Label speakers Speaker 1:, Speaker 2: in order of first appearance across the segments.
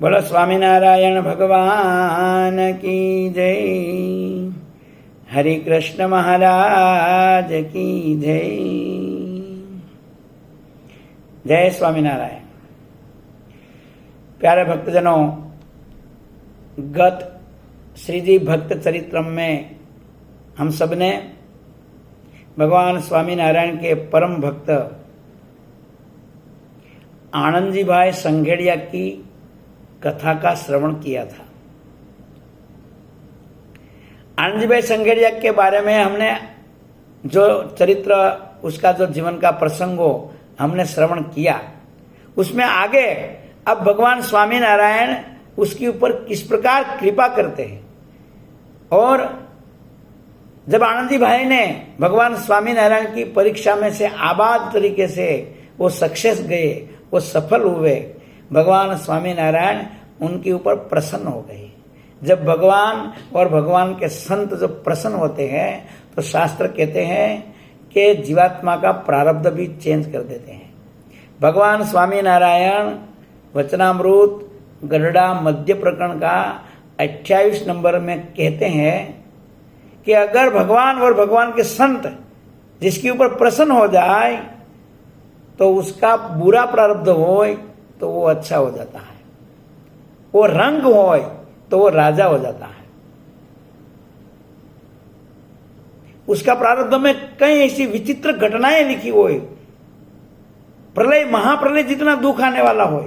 Speaker 1: बोलो स्वामीनारायण भगवान की जय। हरि कृष्ण महाराज की जय। जय स्वामीनारायण। प्यारे भक्तजनों, गत श्रीजी भक्त चरित्रम में हम सब ने भगवान स्वामीनारायण के परम भक्त आनंद जी भाई संघेड़िया की कथा का श्रवण किया था। आनंद जी भाई संघेड़िया के बारे में हमने जो चरित्र, उसका जो जीवन का प्रसंग हो हमने श्रवण किया। उसमें आगे अब भगवान स्वामीनारायण उसके ऊपर किस प्रकार कृपा करते हैं, और जब आनंद जी भाई ने भगवान स्वामीनारायण की परीक्षा में से आबाद तरीके से वो सक्सेस गए, वो सफल हुए, भगवान स्वामीनारायण उनके ऊपर प्रसन्न हो गए। जब भगवान और भगवान के संत जब प्रसन्न होते हैं तो शास्त्र कहते हैं कि जीवात्मा का प्रारब्ध भी चेंज कर देते हैं। भगवान स्वामीनारायण वचनामृत गरुड़ा मध्य प्रकरण का 28 नंबर में कहते हैं कि अगर भगवान और भगवान के संत जिसके ऊपर प्रसन्न हो जाए तो उसका बुरा प्रारब्ध हो तो वो अच्छा हो जाता है, वो रंग हो तो वो राजा हो जाता है। उसका प्रारब्ध में कई ऐसी विचित्र घटनाएं लिखी हो, प्रलय महाप्रलय जितना दुख आने वाला हो,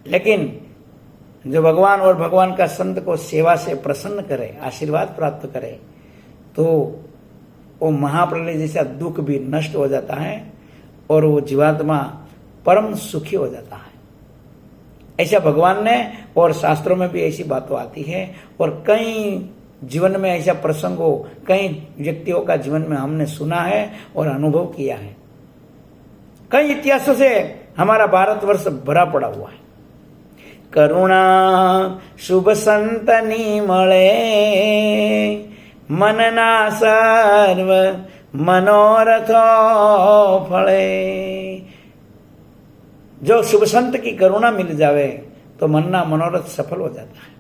Speaker 1: लेकिन जो भगवान और भगवान का संत को सेवा से प्रसन्न करे, आशीर्वाद प्राप्त करे, तो वो महाप्रलय जैसा दुख भी नष्ट हो जाता है और वो जीवात्मा परम सुखी हो जाता है। ऐसा भगवान ने और शास्त्रों में भी ऐसी बातें आती है, और कई जीवन में ऐसा प्रसंग हो, कई व्यक्तियों का जीवन में हमने सुना है और अनुभव किया है। कई इतिहासों से हमारा भारतवर्ष भरा पड़ा हुआ है। करुणा शुभ संतनी मळे, मनना सर्व मनोरथो फळे। जो शुभ संत की करुणा मिल जावे तो मनना मनोरथ सफल हो जाता है।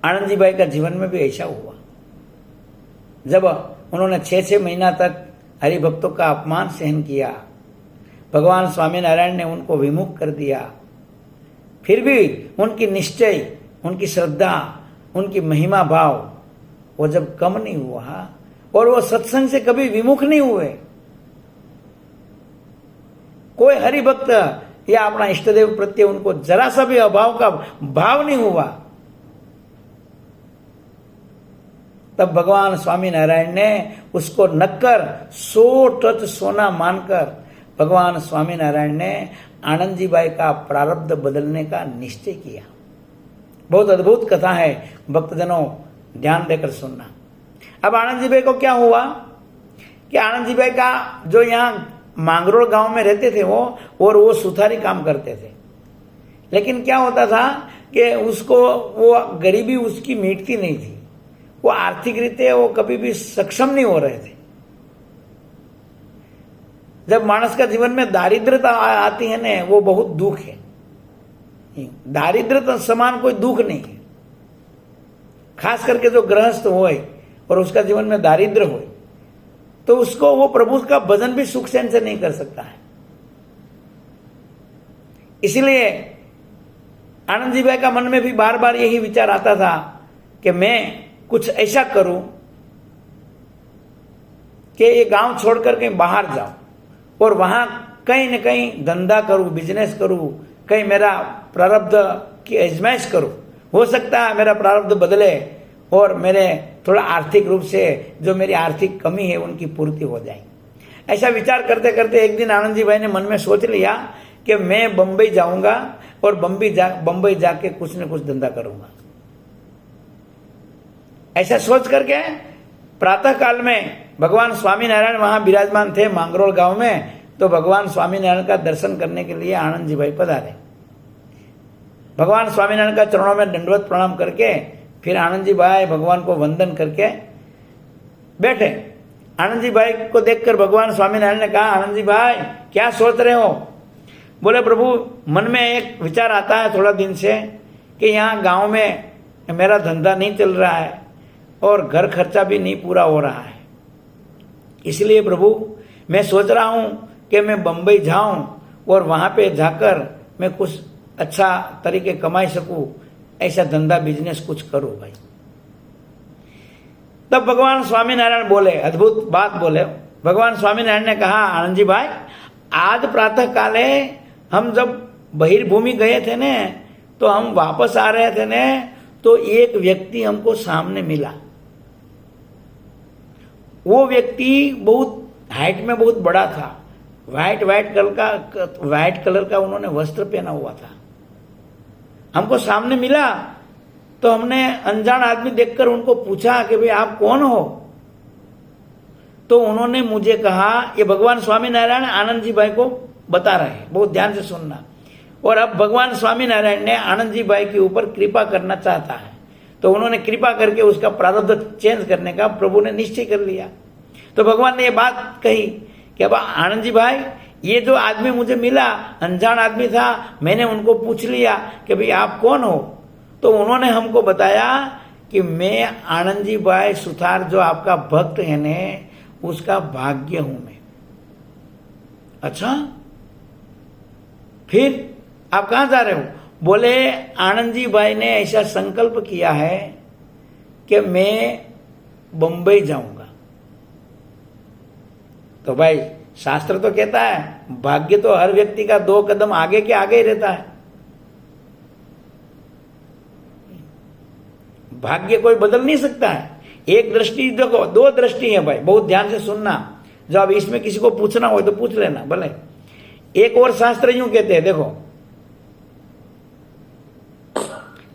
Speaker 1: आनंद जी भाई का जीवन में भी ऐसा हुआ। जब उन्होंने 6 महीना तक हरि भक्तों का अपमान सहन किया, भगवान स्वामीनारायण ने उनको विमुख कर दिया, फिर भी उनकी निश्चय, उनकी श्रद्धा, उनकी महिमा भाव वो जब कम नहीं हुआ और वो सत्संग से कभी विमुख नहीं हुए, कोई हरि भक्त या अपना इष्टदेव प्रत्यय उनको जरा सा भी अभाव का भाव नहीं हुआ, तब भगवान स्वामीनारायण ने उसको नक्कर 100 टच सोना मानकर भगवान स्वामीनारायण ने आनंद जी भाई का प्रारब्ध बदलने का निश्चय किया। बहुत अद्भुत कथा है, भक्तजनों ध्यान देकर सुनना। अब आनंद जी भाई को क्या हुआ कि आनंद जी भाई का जो यहाँ मांगरोल गांव में रहते थे वो सुथारी काम करते थे, लेकिन क्या होता था कि उसको वो गरीबी उसकी मिटती नहीं थी, वो आर्थिक रीते वो कभी भी सक्षम नहीं हो रहे थे। जब मानस का जीवन में दारिद्रता आती है ना, वो बहुत दुख है। दारिद्रता समान कोई दुख नहीं है, खास करके जो गृहस्थ होए और उसका जीवन में दारिद्र होए तो उसको वो प्रभु का भजन भी सुख चैन से नहीं कर सकता है। इसलिए आनंद जी भाई का मन में भी बार बार यही विचार आता था कि मैं कुछ ऐसा करूं कि ये गांव छोड़कर कहीं बाहर जाऊं और वहां कहीं न कहीं धंधा करूं, बिजनेस करूं, कहीं मेरा प्रारब्ध की आजमाइश करूं। हो सकता है मेरा प्रारब्ध बदले और मेरे थोड़ा आर्थिक रूप से जो मेरी आर्थिक कमी है उनकी पूर्ति हो जाए। ऐसा विचार करते करते एक दिन आनंद जी भाई ने मन में सोच लिया कि मैं बंबई जाऊंगा और बंबई जाके कुछ न कुछ धंधा करूंगा। ऐसा सोच करके प्रातः काल में भगवान स्वामीनारायण वहां विराजमान थे मांगरोल गांव में, तो भगवान स्वामीनारायण का दर्शन करने के लिए आनंद जी भाई पधारे। भगवान स्वामीनारायण का चरणों में दंडवत प्रणाम करके फिर आनंद जी भाई भगवान को वंदन करके बैठे। आनंद जी भाई को देखकर भगवान स्वामीनारायण ने कहा, आनंद जी भाई क्या सोच रहे हो? बोले प्रभु मन में एक विचार आता है थोड़ा दिन से कि यहाँ गांव में मेरा धंधा नहीं चल रहा है और घर खर्चा भी नहीं पूरा हो रहा है, इसलिए प्रभु मैं सोच रहा हूँ कि मैं बम्बई जाऊं और वहां पे जाकर मैं कुछ अच्छा तरीके कमाई सकूं, ऐसा धंधा बिजनेस कुछ करूं भाई। तब भगवान स्वामीनारायण बोले, अद्भुत बात बोले। भगवान स्वामीनारायण ने कहा आनंद जी भाई, आज प्रातः काले हम जब बहिर्भूमि गए थे ने, तो हम वापस आ रहे थे ने, तो एक व्यक्ति हमको सामने मिला। वो व्यक्ति बहुत हाइट में बहुत बड़ा था, व्हाइट कलर का उन्होंने वस्त्र पहना हुआ था। हमको सामने मिला तो हमने अनजान आदमी देखकर उनको पूछा कि भाई आप कौन हो? तो उन्होंने मुझे कहा, ये भगवान स्वामीनारायण आनंद जी भाई को बता रहे हैं, बहुत ध्यान से सुनना। और अब भगवान स्वामीनारायण ने आनंद जी भाई के ऊपर कृपा करना चाहता है, तो उन्होंने कृपा करके उसका प्रारब्ध चेंज करने का प्रभु ने निश्चय कर लिया। तो भगवान ने ये बात कही कि अब आनंद जी भाई, ये जो आदमी मुझे मिला अनजान आदमी था, मैंने उनको पूछ लिया कि भाई आप कौन हो? तो उन्होंने हमको बताया कि मैं आनंद जी भाई सुथार जो आपका भक्त है ने, उसका भाग्य हूं मैं। अच्छा, फिर आप कहां जा रहे हो? बोले आनंद जी भाई ने ऐसा संकल्प किया है कि मैं बंबई जाऊंगा। तो भाई शास्त्र तो कहता है भाग्य तो हर व्यक्ति का 2 कदम आगे के आगे ही रहता है। भाग्य कोई बदल नहीं सकता है। एक दृष्टि देखो, 2 दृष्टि है भाई, बहुत ध्यान से सुनना। जो अब इसमें किसी को पूछना हो तो पूछ लेना भले। एक और शास्त्र यूं कहते हैं, देखो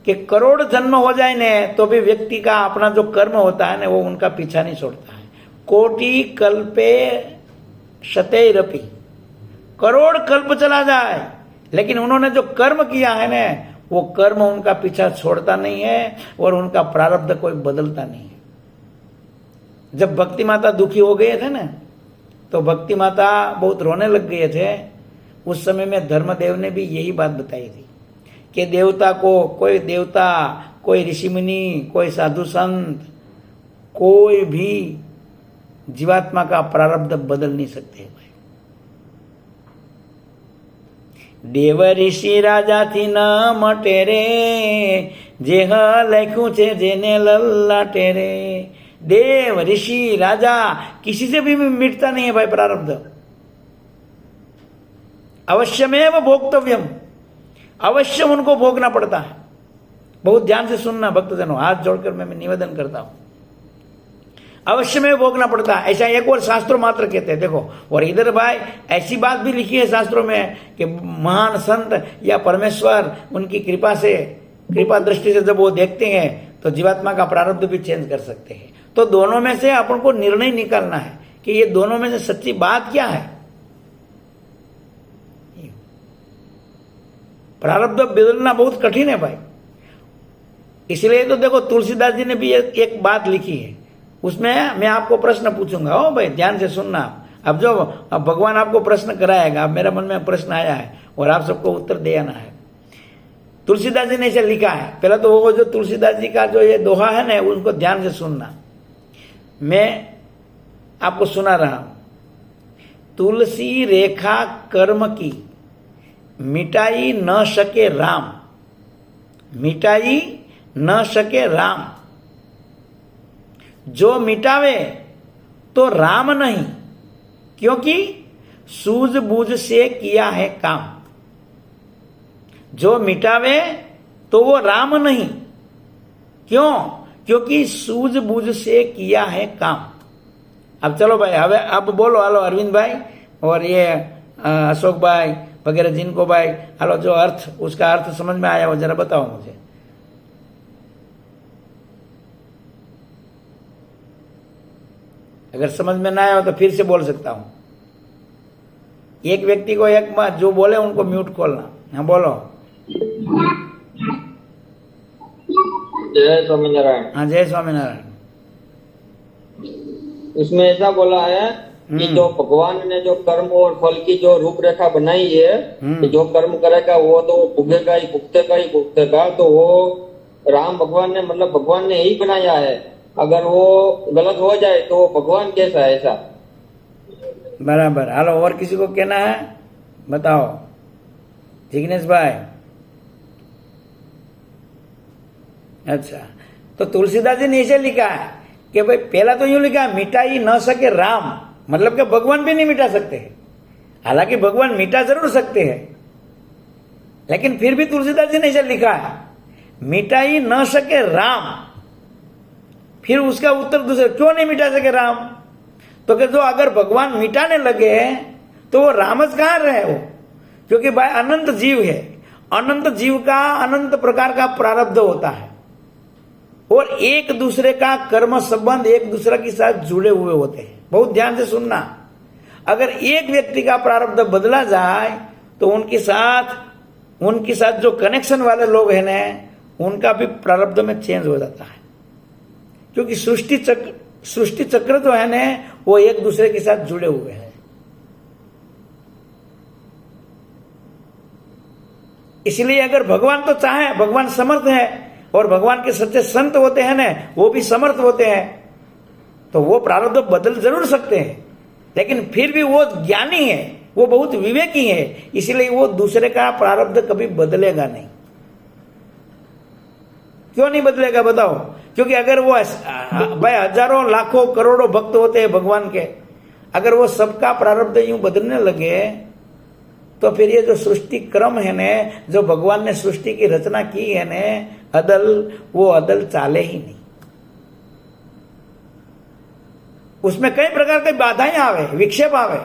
Speaker 1: कि करोड़ जन्म हो जाए ने तो भी व्यक्ति का अपना जो कर्म होता है ना, वो उनका पीछा नहीं छोड़ता है। कोटि कल्पे शतैरपि, करोड़ कल्प चला जाए, लेकिन उन्होंने जो कर्म किया है ना, वो कर्म उनका पीछा छोड़ता नहीं है और उनका प्रारब्ध कोई बदलता नहीं है। जब भक्ति माता दुखी हो गए थे ना, तो भक्ति माता बहुत रोने लग गए थे। उस समय में धर्मदेव ने भी यही बात बताई थी कि देवता को, कोई देवता, कोई ऋषि मुनि, कोई साधु संत, कोई भी जीवात्मा का प्रारब्ध बदल नहीं सकते भाई। देव ऋषि राजा थी न मटे रे, जेह लख्यू छे जेने लल्लाटे रे। देव ऋषि राजा किसी से भी मिटता नहीं है भाई प्रारब्ध। अवश्यमेव भोक्तव्यम, अवश्य उनको भोगना पड़ता है। बहुत ध्यान से सुनना भक्तजनों, हाथ जोड़कर मैं निवेदन करता हूं, अवश्य में भोगना पड़ता है। ऐसा एक और शास्त्रों मात्र कहते हैं, देखो। और इधर भाई ऐसी बात भी लिखी है शास्त्रों में कि महान संत या परमेश्वर उनकी कृपा से, कृपा दृष्टि से जब वो देखते हैं तो जीवात्मा का प्रारब्ध भी चेंज कर सकते हैं। तो दोनों में से अपन को निर्णय निकालना है कि ये दोनों में से सच्ची बात क्या है। प्रारब्ध बदलना बहुत कठिन है भाई। इसलिए तो देखो तुलसीदास जी ने भी एक बात लिखी है, उसमें मैं आपको प्रश्न पूछूंगा। ओ भाई ध्यान से सुनना। अब भगवान आपको प्रश्न कराएगा, अब मेरा मन में प्रश्न आया है और आप सबको उत्तर देना है। तुलसीदास जी ने ऐसे लिखा है। पहले तो वो जो तुलसीदास जी का जो ये दोहा है ना, उनको ध्यान से सुनना। मैं आपको सुना रहा हूं। तुलसी रेखा कर्म की, मिटाई न सके राम, मिटाई न सके राम। जो मिटावे तो राम नहीं, क्योंकि सूझबूझ से किया है काम। जो मिटावे तो वो राम नहीं, क्यों? क्योंकि सूझबूझ से किया है काम। अब चलो भाई, हवे अब बोलो, हालो अरविंद भाई और ये अशोक भाई वगैरह जिनको भाई, हालो जो अर्थ, उसका अर्थ समझ में आया हो जरा बताओ मुझे। अगर समझ में ना आया हो तो फिर से बोल सकता हूं। एक व्यक्ति को एक बात जो बोले उनको म्यूट खोलना। हाँ बोलो।
Speaker 2: जय स्वामीनारायण।
Speaker 1: हाँ जय स्वामीनारायण।
Speaker 2: इसमें ऐसा बोला है कि जो भगवान ने जो कर्म और फल की जो रूपरेखा बनाई है कि जो कर्म करेगा वो तो भुगेगा ही भुगतेगा ही भुगतेगा, तो वो राम भगवान ने मतलब भगवान ने ही बनाया है। अगर वो गलत हो जाए तो भगवान कैसा है ऐसा।
Speaker 1: बराबर। हालो, और किसी को कहना है? बताओ जिग्नेश भाई। अच्छा, तो तुलसीदास जी ने ऐसे लिखा है कि भाई पहला तो यूं लिखा है, मिटा ही न सके राम, मतलब कि भगवान भी नहीं मिटा सकते हैं। हालांकि भगवान मिटा जरूर सकते हैं, लेकिन फिर भी तुलसीदास जी ने ऐसे लिखा है, मिटा ही न सके राम। फिर उसका उत्तर दूसरा, क्यों नहीं मिटा सके राम? तो कि जो अगर भगवान मिटाने लगे तो वो रामच कहां रहे हो, क्योंकि भाई अनंत जीव है। अनंत जीव का अनंत प्रकार का प्रारब्ध होता है और एक दूसरे का कर्म संबंध एक दूसरे के साथ जुड़े हुए होते हैं। बहुत ध्यान से सुनना, अगर एक व्यक्ति का प्रारब्ध बदला जाए तो उनके साथ जो कनेक्शन वाले लोग हैं ना, उनका भी प्रारब्ध में चेंज हो जाता है, क्योंकि सृष्टि चक्र जो है ना वो एक दूसरे के साथ जुड़े हुए हैं। इसलिए अगर भगवान तो चाहे, भगवान समर्थ है और भगवान के सच्चे संत होते हैं ना, वो भी समर्थ होते हैं, तो वो प्रारब्ध बदल जरूर सकते हैं। लेकिन फिर भी वो ज्ञानी है, वो बहुत विवेकी है, इसलिए वो दूसरे का प्रारब्ध कभी बदलेगा नहीं। क्यों नहीं बदलेगा बताओ? क्योंकि अगर वो भाई हजारों लाखों करोड़ों भक्त होते हैं भगवान के, अगर वो सबका प्रारब्ध यूं बदलने लगे तो फिर ये जो सृष्टि क्रम है ने, जो भगवान ने सृष्टि की रचना की है ने, वो अदल चाले ही नहीं। उसमें कई प्रकार की बाधाएं आवे, विक्षेप आवे।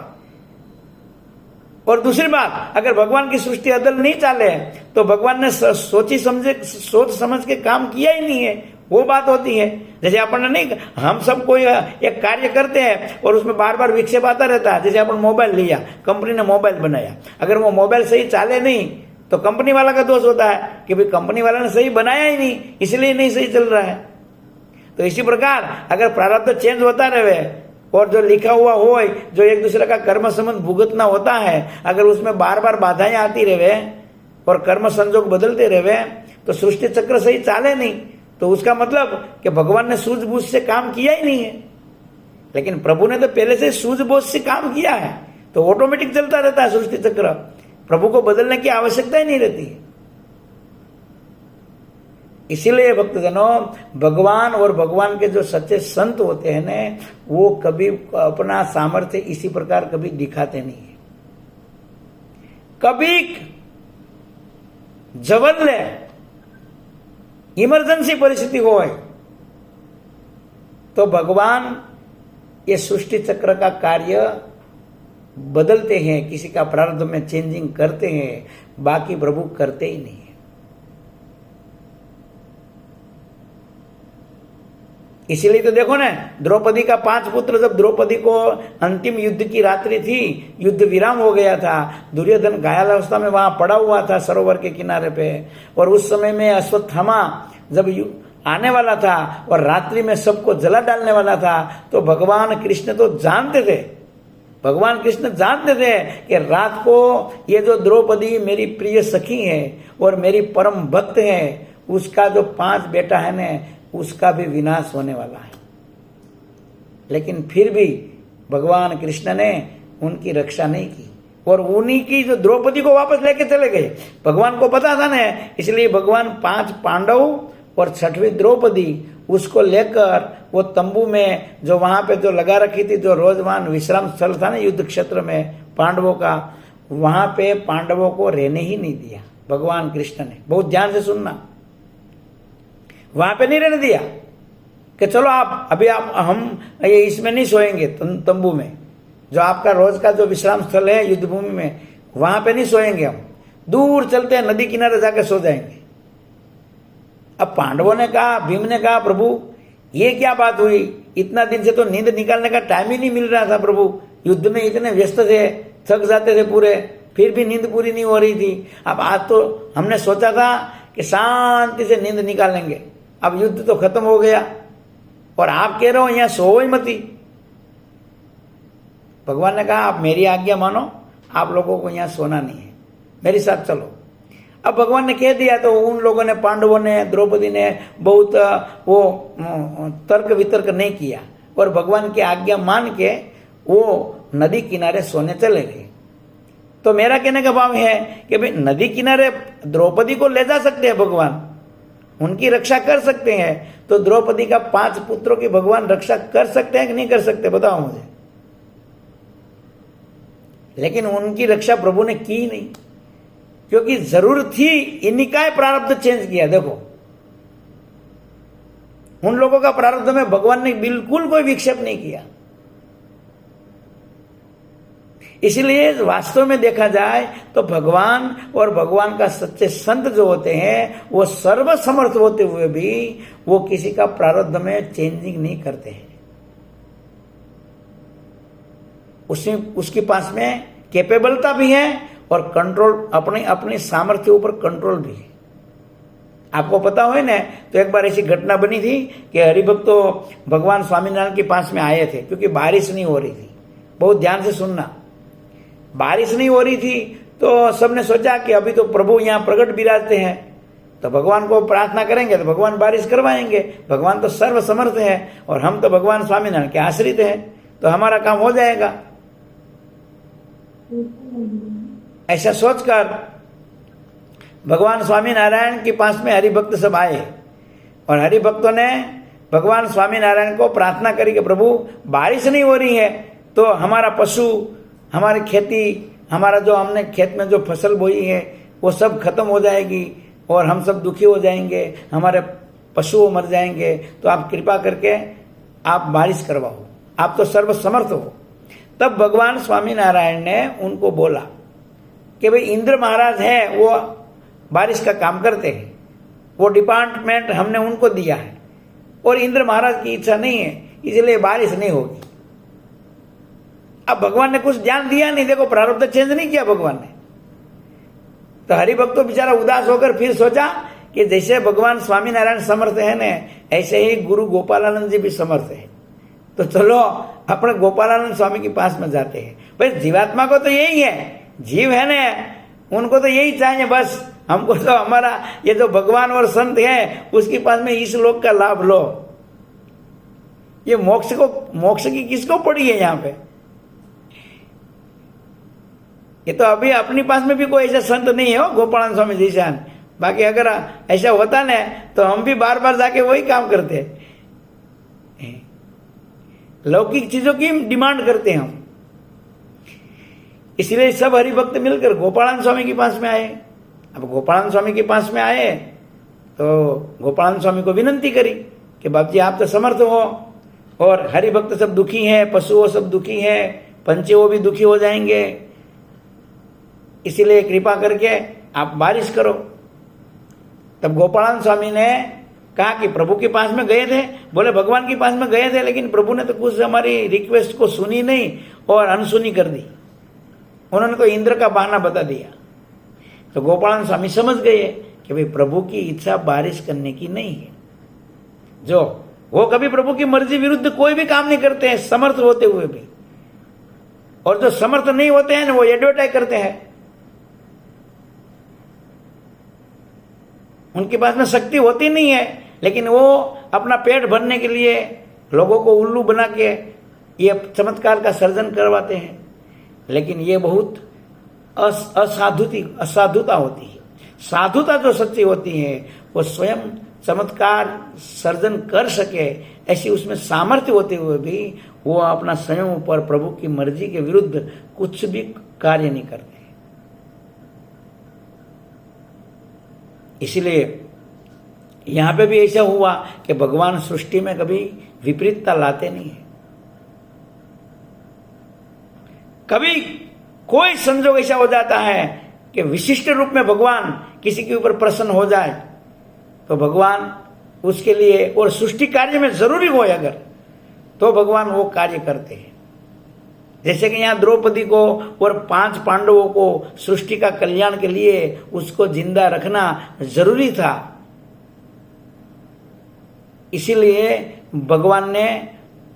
Speaker 1: और दूसरी बात, अगर भगवान की सृष्टि अदल नहीं चाले तो भगवान ने सोच समझ के काम किया ही नहीं है, वो बात होती है। जैसे अपन नहीं, हम सब कोई एक कार्य करते हैं और उसमें बार बार विक्षेप आता रहता है। जैसे अपन मोबाइल लिया, कंपनी ने मोबाइल बनाया, अगर वो मोबाइल सही चाले नहीं तो कंपनी वाला का दोष होता है कि भाई कंपनी वाला ने सही बनाया ही नहीं, इसलिए नहीं सही चल रहा है। तो इसी प्रकार अगर प्रारब्ध चेंज होता रहे और जो लिखा हुआ हो, जो एक दूसरे का कर्म संबंध भुगतना होता है, अगर उसमें बार बार बाधाएं आती रहे और कर्म संजोग बदलते रहे तो सृष्टि चक्र सही चाले नहीं, तो उसका मतलब कि भगवान ने सूझबूझ से काम किया ही नहीं है। लेकिन प्रभु ने तो पहले से सूझबूझ से काम किया है, तो ऑटोमेटिक चलता रहता है सृष्टि चक्र, प्रभु को बदलने की आवश्यकता ही नहीं रहती है। इसीलिए भक्तजनों, भगवान और भगवान के जो सच्चे संत होते हैं ना, वो कभी अपना सामर्थ्य इसी प्रकार कभी दिखाते नहीं है। कभी जबरले इमरजेंसी परिस्थिति हो तो भगवान ये सृष्टि चक्र का कार्य बदलते हैं, किसी का प्रारब्ध में चेंजिंग करते हैं, बाकी प्रभु करते ही नहीं है। इसीलिए तो देखो ना, द्रौपदी का 5 पुत्र, जब द्रौपदी को अंतिम युद्ध की रात्रि थी, युद्ध विराम हो गया था, दुर्योधन घायल अवस्था में वहां पड़ा हुआ था सरोवर के किनारे पे, और उस समय में अश्वत्थामा जब आने वाला था और रात्रि में सबको जला डालने वाला था, तो भगवान कृष्ण तो जानते थे, भगवान कृष्ण जानते थे कि रात को ये जो द्रौपदी मेरी प्रिय सखी है और मेरी परम भक्त है, उसका जो 5 बेटा है ना, उसका भी विनाश होने वाला है। लेकिन फिर भी भगवान कृष्ण ने उनकी रक्षा नहीं की और उन्हीं की जो द्रौपदी को वापस लेके चले गए। भगवान को पता था ना, इसलिए भगवान 5 पांडव और 6वीं द्रौपदी उसको लेकर वो तंबू में जो वहां पे जो लगा रखी थी, जो रोजमान विश्राम स्थल था ना युद्ध क्षेत्र में पांडवों का, वहां पे पांडवों को रहने ही नहीं दिया भगवान कृष्ण ने। बहुत ध्यान से सुनना, वहां पे नहीं रहने दिया कि चलो हम ये इसमें नहीं सोएंगे, तंबू में जो आपका रोज का जो विश्राम स्थल है युद्ध भूमि में, वहां पे नहीं सोएंगे, हम दूर चलते हैं, नदी किनारे जाकर सो जाएंगे। अब पांडवों ने कहा, भीम ने कहा, प्रभु ये क्या बात हुई, इतना दिन से तो नींद निकालने का टाइम ही नहीं मिल रहा था प्रभु, युद्ध में इतने व्यस्त थे, थक जाते थे पूरे, फिर भी नींद पूरी नहीं हो रही थी। अब आज तो हमने सोचा था कि शांति से नींद निकालेंगे, अब युद्ध तो खत्म हो गया और आप कह रहे हो यहां सो ही मती। भगवान ने कहा आप मेरी आज्ञा मानो, आप लोगों को यहाँ सोना नहीं है, मेरे साथ चलो। अब भगवान ने कह दिया तो उन लोगों ने, पांडवों ने, द्रौपदी ने बहुत वो तर्क वितर्क नहीं किया और भगवान की आज्ञा मान के वो नदी किनारे सोने चले गए। तो मेरा कहने का भाव है कि भाई नदी किनारे द्रौपदी को ले जा सकते हैं भगवान, उनकी रक्षा कर सकते हैं, तो द्रौपदी का 5 पुत्रों की भगवान रक्षा कर सकते हैं कि नहीं कर सकते, बताओ मुझे। लेकिन उनकी रक्षा प्रभु ने की नहीं, क्योंकि जरूरत थी, इन्हीं का प्रारब्ध चेंज किया। देखो उन लोगों का प्रारब्ध में भगवान ने बिल्कुल कोई विक्षेप नहीं किया। इसलिए वास्तव में देखा जाए तो भगवान और भगवान का सच्चे संत जो होते हैं वो सर्वसमर्थ होते हुए भी वो किसी का प्रारब्ध में चेंजिंग नहीं करते हैं। उसके पास में कैपेबिलिटी भी है और कंट्रोल, अपनी सामर्थ्य ऊपर कंट्रोल भी है। आपको पता हो ना, तो एक बार ऐसी घटना बनी थी कि हरिभक्त तो भगवान स्वामीनारायण के पास में आए थे, क्योंकि बारिश नहीं हो रही थी। बहुत ध्यान से सुनना, बारिश नहीं हो रही थी तो सबने सोचा कि अभी तो प्रभु यहाँ प्रकट विराजते हैं, तो भगवान को प्रार्थना करेंगे तो भगवान बारिश करवाएंगे। भगवान तो सर्वसमर्थ है और हम तो भगवान स्वामीनारायण के आश्रित हैं, तो हमारा काम हो जाएगा। ऐसा सोचकर भगवान स्वामीनारायण के पास में हरिभक्त सब आए और हरिभक्तों ने भगवान स्वामीनारायण को प्रार्थना करी कि प्रभु बारिश नहीं हो रही है तो हमारा पशु, हमारी खेती, हमारा जो हमने खेत में जो फसल बोई है वो सब खत्म हो जाएगी और हम सब दुखी हो जाएंगे, हमारे पशु मर जाएंगे, तो आप कृपा करके आप बारिश करवाओ, आप तो सर्वसमर्थ हो। तब भगवान स्वामीनारायण ने उनको बोला कि भाई इंद्र महाराज हैं, वो बारिश का काम करते हैं, वो डिपार्टमेंट हमने उनको दिया है और इंद्र महाराज की इच्छा नहीं है, इसलिए बारिश नहीं होगी। अब भगवान ने कुछ ध्यान दिया नहीं, देखो प्रारब्ध चेंज नहीं किया भगवान ने। तो हरिभक्त तो बेचारा उदास होकर फिर सोचा कि जैसे भगवान स्वामीनारायण समर्थ है ना, ऐसे ही गुरु गोपालानंद जी भी समर्थ है, तो चलो अपने गोपालानंद स्वामी के पास में जाते हैं। भाई जीवात्मा को तो यही है, जीव है ना, उनको तो यही चाहिए बस, हमको तो हमारा ये जो भगवान और संत है उसके पास में इस लोक का लाभ लो। ये मोक्ष की किसको पड़ी है यहाँ पे? ये तो अभी अपने पास में भी कोई ऐसा संत नहीं है हो गोपालानंद स्वामी जैसा। बाकी अगर ऐसा होता ना तो हम भी बार बार जाके वही काम करते, लौकिक चीजों की डिमांड करते हैं हम। इसलिए सब हरिभक्त मिलकर गोपालानंद स्वामी के पास में आए। अब गोपालानंद स्वामी के पास में आए तो गोपालानंद स्वामी को विनंती करी कि बाप जी आप तो समर्थ हो और हरिभक्त सब दुखी हैं, पशुओं सब दुखी हैं, पंचे वो भी दुखी हो जाएंगे, इसीलिए कृपा करके आप बारिश करो। तब गोपालानंद स्वामी ने कहा कि प्रभु के पास में गए थे, बोले भगवान के पास में गए थे, लेकिन प्रभु ने तो कुछ हमारी रिक्वेस्ट को सुनी नहीं और अनसुनी कर दी, उन्होंने तो इंद्र का बहाना बता दिया। तो गोपालानंद स्वामी समझ गए कि भाई प्रभु की इच्छा बारिश करने की नहीं है, जो वो कभी प्रभु की मर्जी विरुद्ध कोई भी काम नहीं करते हैं समर्थ होते हुए भी, और जो समर्थ नहीं होते हैं ना वो एडवर्टाइज करते हैं। उनके पास में शक्ति होती नहीं है, लेकिन वो अपना पेट भरने के लिए लोगों को उल्लू बना के ये चमत्कार का सर्जन करवाते हैं। लेकिन ये बहुत असाधुता होती है। साधुता जो सच्ची होती है वो स्वयं चमत्कार सर्जन कर सके, ऐसी उसमें सामर्थ्य होते हुए भी वो अपना स्वयं ऊपर प्रभु की मर्जी के विरुद्ध कुछ भी कार्य नहीं करते। इसलिए यहां पे भी ऐसा हुआ कि भगवान सृष्टि में कभी विपरीतता लाते नहीं है। कभी कोई संजोग ऐसा हो जाता है कि विशिष्ट रूप में भगवान किसी के ऊपर प्रसन्न हो जाए तो भगवान उसके लिए, और सृष्टि कार्य में जरूरी हो अगर, तो भगवान वो कार्य करते हैं। जैसे कि यहाँ द्रौपदी को और 5 पांडवों को सृष्टि का कल्याण के लिए उसको जिंदा रखना जरूरी था, इसीलिए भगवान ने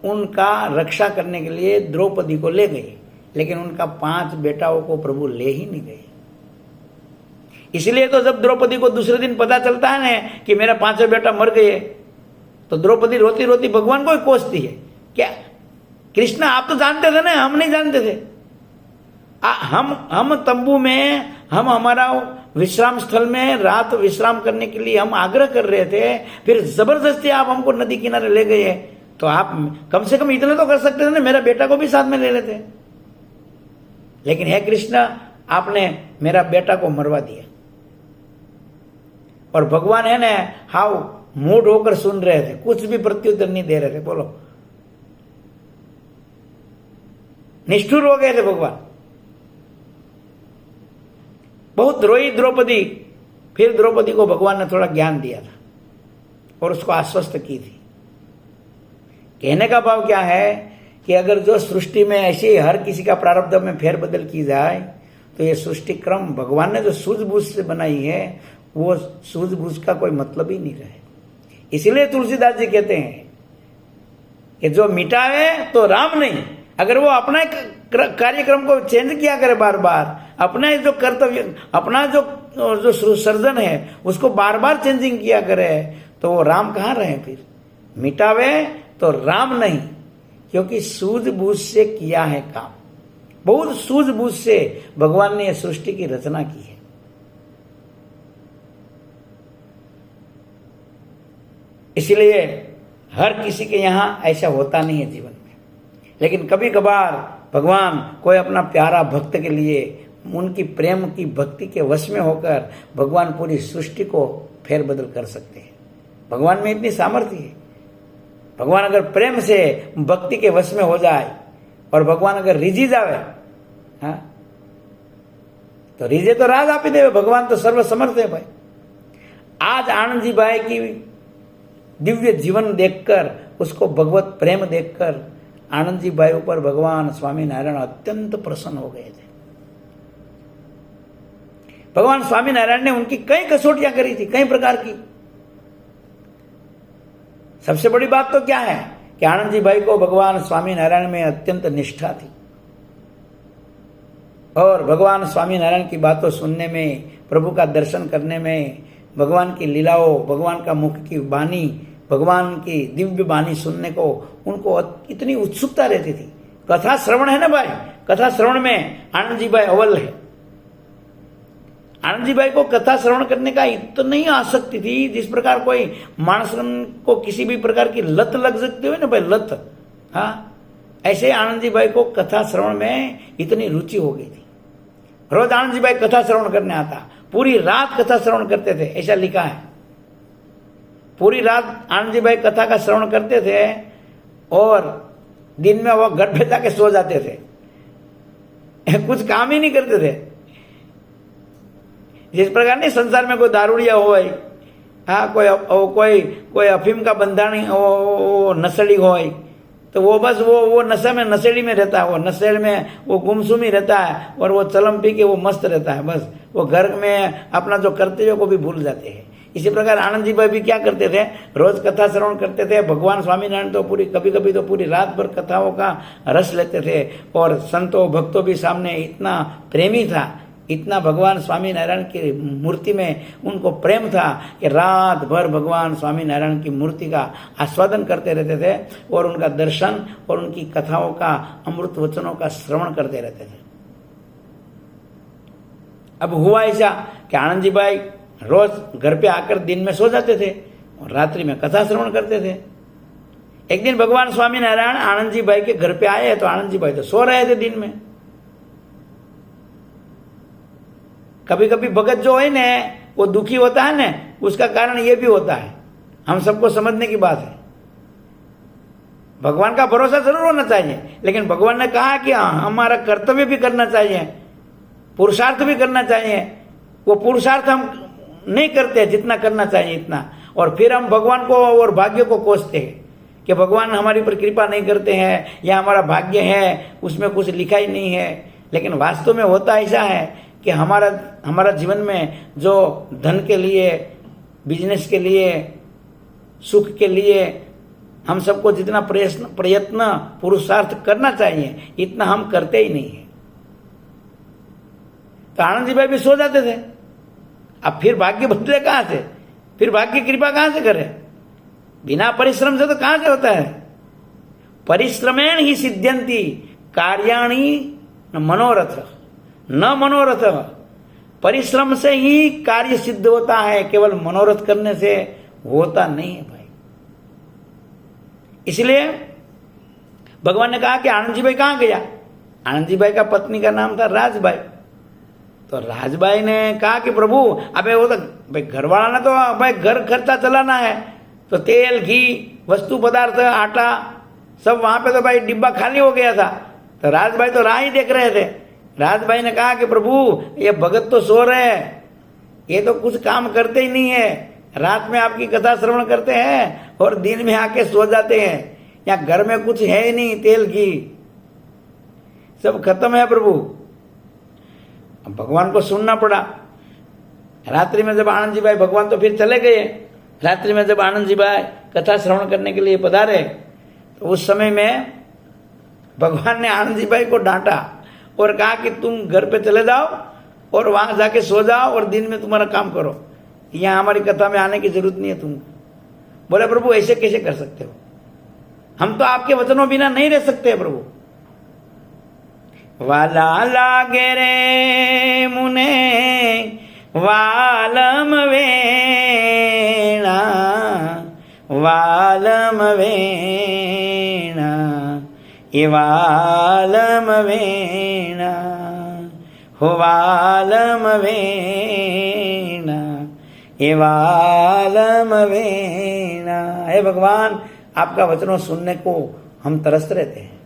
Speaker 1: उनका रक्षा करने के लिए द्रौपदी को ले गए। लेकिन उनका 5 बेटाओं को प्रभु ले ही नहीं गए। इसलिए तो जब द्रौपदी को दूसरे दिन पता चलता है ना कि मेरा 5 बेटा मर गए, तो द्रौपदी रोती रोती भगवान को ही कोसती है। क्या कृष्ण आप तो जानते थे ना, हम नहीं जानते थे। हम तंबू में, हम हमारा विश्राम स्थल में रात विश्राम करने के लिए हम आग्रह कर रहे थे, फिर जबरदस्ती आप हमको नदी किनारे ले गए। तो आप कम से कम इतना तो कर सकते थे ना, मेरा बेटा को भी साथ में ले लेते। लेकिन हे कृष्ण, आपने मेरा बेटा को मरवा दिया। और भगवान है ना, हाउ मूड होकर सुन रहे थे, कुछ भी प्रत्युत्तर नहीं दे रहे थे। बोलो, निष्ठुर हो गए थे भगवान। बहुत रोई द्रौपदी। फिर द्रौपदी को भगवान ने थोड़ा ज्ञान दिया था और उसको आश्वस्त की थी। कहने का भाव क्या है कि अगर जो सृष्टि में ऐसे हर किसी का प्रारब्ध में फेरबदल की जाए, तो ये सृष्टि क्रम भगवान ने जो सूझबूझ से बनाई है, वो सूझबूझ का कोई मतलब ही नहीं रहे। इसीलिए तुलसीदास जी कहते हैं कि जो मिटावे तो राम नहीं। अगर वो अपना कार्यक्रम को चेंज किया करे बार बार, अपना जो कर्तव्य, अपना जो सर्जन है उसको बार बार चेंजिंग किया करे, तो वो राम कहाँ रहे फिर। मिटावे तो राम नहीं, क्योंकि सूझबूझ से किया है काम। बहुत सूझबूझ से भगवान ने सृष्टि की रचना की है। इसलिए हर किसी के यहां ऐसा होता नहीं है जीवन में। लेकिन कभी कभार भगवान कोई अपना प्यारा भक्त के लिए, उनकी प्रेम की भक्ति के वश में होकर भगवान पूरी सृष्टि को फेरबदल कर सकते हैं। भगवान में इतनी सामर्थ्य है। भगवान अगर प्रेम से भक्ति के वश में हो जाए और भगवान अगर रिझी जावे, हाँ, तो रिझे तो राज आप ही देवे। भगवान तो सर्वसमर्थ है भाई। आज आनंद जी भाई की दिव्य जीवन देखकर, उसको भगवत प्रेम देखकर आनंद जी भाई ऊपर भगवान स्वामी नारायण अत्यंत प्रसन्न हो गए थे। भगवान स्वामी नारायण ने उनकी कई कसौटियां करी थी, कई प्रकार की। सबसे बड़ी बात तो क्या है कि आनंद जी भाई को भगवान स्वामी नारायण में अत्यंत निष्ठा थी। और भगवान स्वामी नारायण की बातों सुनने में, प्रभु का दर्शन करने में, भगवान की लीलाओं, भगवान का मुख की वाणी, भगवान की दिव्य वाणी सुनने को उनको इतनी उत्सुकता रहती थी। कथा श्रवण है ना भाई, कथा श्रवण में आनंद जी भाई अव्वल है। आनंद जी भाई को कथा श्रवण करने का इतनी आसक्ति थी, जिस प्रकार कोई मानस को किसी भी प्रकार की लत लग सकती हो ना भाई, लत, हाँ, ऐसे आनंद जी भाई को कथा श्रवण में इतनी रुचि हो गई थी। रोज आनंद जी भाई कथा श्रवण करने आता, पूरी रात कथा श्रवण करते थे, ऐसा लिखा है। पूरी रात आनंद जी भाई कथा का श्रवण करते थे और दिन में वो घर पे जाके सो जाते थे। कुछ काम ही नहीं करते थे। जिस प्रकार नहीं संसार में कोई दारूडिया हो, हाँ, कोई अफीम का बंधाणी हो, नशेड़ी हो, तो वो बस वो नशे में, नशेड़ी में रहता है। वो नशेड़ में वो गुमसुम ही रहता है और वो चलम पी के वो मस्त रहता है। बस वो घर में अपना जो कर्तव्य को भी भूल जाते हैं। इसी प्रकार आनंद जी भाई भी क्या करते थे, रोज कथा श्रवण करते थे। भगवान स्वामीनारायण तो कभी कभी तो पूरी रात भर कथाओं का रस लेते थे। और संतों भक्तों भी सामने इतना प्रेमी था, इतना भगवान स्वामीनारायण की मूर्ति में उनको प्रेम था कि रात भर भगवान स्वामीनारायण की मूर्ति का आस्वादन करते रहते थे और उनका दर्शन और उनकी कथाओं का, अमृत वचनों का श्रवण करते रहते थे। अब हुआ ऐसा कि आनंद जी भाई रोज घर पे आकर दिन में सो जाते थे और रात्रि में कथा श्रवण करते थे। एक दिन भगवान स्वामीनारायण आनंद जी भाई के घर पे आए तो आनंद जी भाई तो सो रहे थे दिन में। कभी कभी भगत जो है ना, वो दुखी होता है ना, उसका कारण ये भी होता है, हम सबको समझने की बात है। भगवान का भरोसा जरूर होना चाहिए, लेकिन भगवान ने कहा कि हमारा कर्तव्य भी करना चाहिए, पुरुषार्थ भी करना चाहिए। वो पुरुषार्थ हम नहीं करते जितना करना चाहिए इतना, और फिर हम भगवान को और भाग्य को कोसते हैं कि भगवान हमारी पर कृपा नहीं करते हैं, या हमारा भाग्य है उसमें कुछ लिखा ही नहीं है। लेकिन वास्तव में होता ऐसा है कि हमारा जीवन में जो धन के लिए, बिजनेस के लिए, सुख के लिए, हम सबको जितना प्रयत्न पुरुषार्थ करना चाहिए इतना हम करते ही नहीं है। तो आनंद जी भाई भी सो जाते थे। अब फिर भाग्य बदले कहां से, फिर भाग्य कृपा कहां से करे? बिना परिश्रम से तो कहां से होता है? परिश्रमेण ही सिद्ध्यंति कार्याणि मनोरथ न मनोरथ। परिश्रम से ही कार्य सिद्ध होता है, केवल मनोरथ करने से होता नहीं है भाई। इसलिए भगवान ने कहा कि आनंद जी भाई कहां गया? आनंद जी भाई का पत्नी का नाम था राजबाई। तो राजबाई ने कहा कि प्रभु अबे वो तो भाई घर वाला ने तो भाई घर खर्चा चलाना है, तो तेल घी वस्तु पदार्थ आटा सब वहां पे तो भाई डिब्बा खाली हो गया था। तो राजबाई तो राह ही देख रहे थे। राजबाई ने कहा कि प्रभु ये भगत तो सो रहे हैं, ये तो कुछ काम करते ही नहीं है, रात में आपकी कथा श्रवण करते हैं और दिन में आके सो जाते हैं, यहाँ घर में कुछ है ही नहीं, तेल घी सब खत्म है प्रभु। अब भगवान को सुनना पड़ा। रात्रि में जब आनंद जी भाई, भगवान तो फिर चले गए, रात्रि में जब आनंद जी भाई कथा श्रवण करने के लिए पधारे तो उस समय में भगवान ने आनंद जी भाई को डांटा और कहा कि तुम घर पे चले जाओ और वहां जाके सो जाओ और दिन में तुम्हारा काम करो, यहाँ हमारी कथा में आने की जरूरत नहीं है तुमको। बोले प्रभु ऐसे कैसे कर सकते हो, हम तो आपके वचनों बिना नहीं रह सकते प्रभु। वाला लागे रे मुने वालम वेणा, वालम वेणा ये वालम वेणा हो वालम वेणा ये वालम वेणा। हे भगवान, आपका वचनों सुनने को हम तरस रहते हैं,